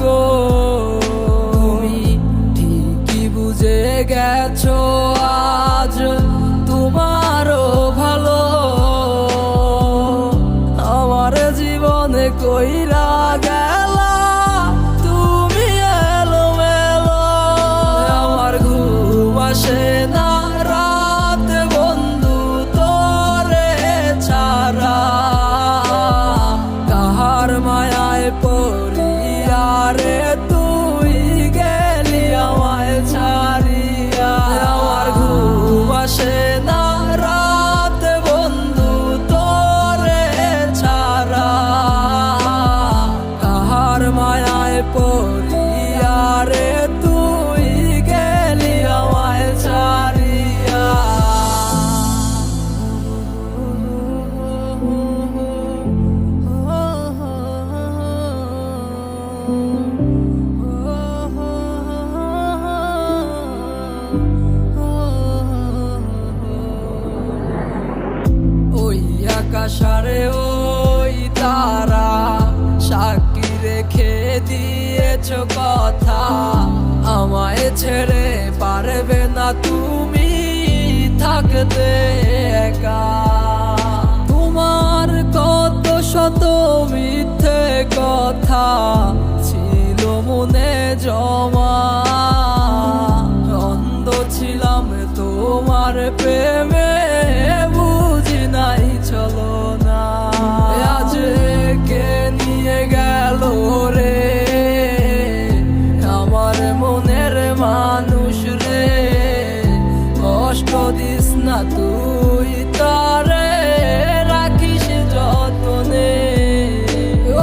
গো। তুমি ঠিকই বুঝে গেছো আজ তোমারও ভালো আমার জীবনে কইরা গেলা তুমি এলোমেলো। আমার ঘুম আসে না রাতে বন্ধু তোরে ছাড়া, কাহার মায়ায় পড়িয়া রে তুই গেলি আমায় ছাড়িয়া। আমার ঘুম আসে না রাতে বন্ধু তোরে ছাড়া, কাহার মায়ায় পড়িয়া রে তুই গেলি আমায় ছাড়িয়া। ওই আকাশারে ওই তারা সাক্ষী রেখে দিয়েছ কথা, আমায় ছেড়ে পারবে না তুমি থাকতে একা। তোমার কত শত মিথ্যে কথা ছিল মনে জমা, অন্ধ ছিলাম তোমার প্রেমে বুঝি নাই চলো না। আজ কে নিয়ে গেল রে আমার মনের মানুষ রে, কষ্ট দিস না তুই তারে রাখিস যতনে।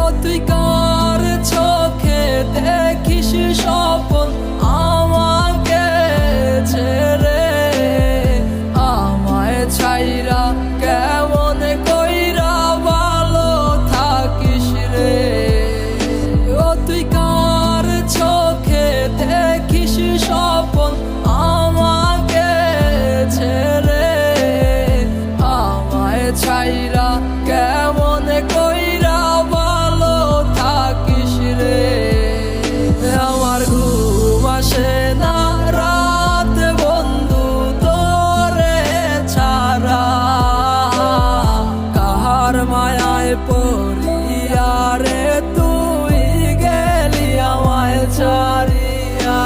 ও তুই কার চোখে দেখিস স্বপ্ন আমাকে ছেড়ে, আমায় ছাইরা কেমন কইরা ভালো থাকিস রে। ও তুই কার চোখে দেখিস স্বপ্ন আমাকে ছেড়ে, আমায় ছাইরা কেমন কইরা ভালো থাকিস রে। আমার ঘুম আসে না রাত বন্ধু তোরে ছাড়া, কাহার মায়ায় পড়িয়া রে তুই গেলি আমায় ছাড়িয়া।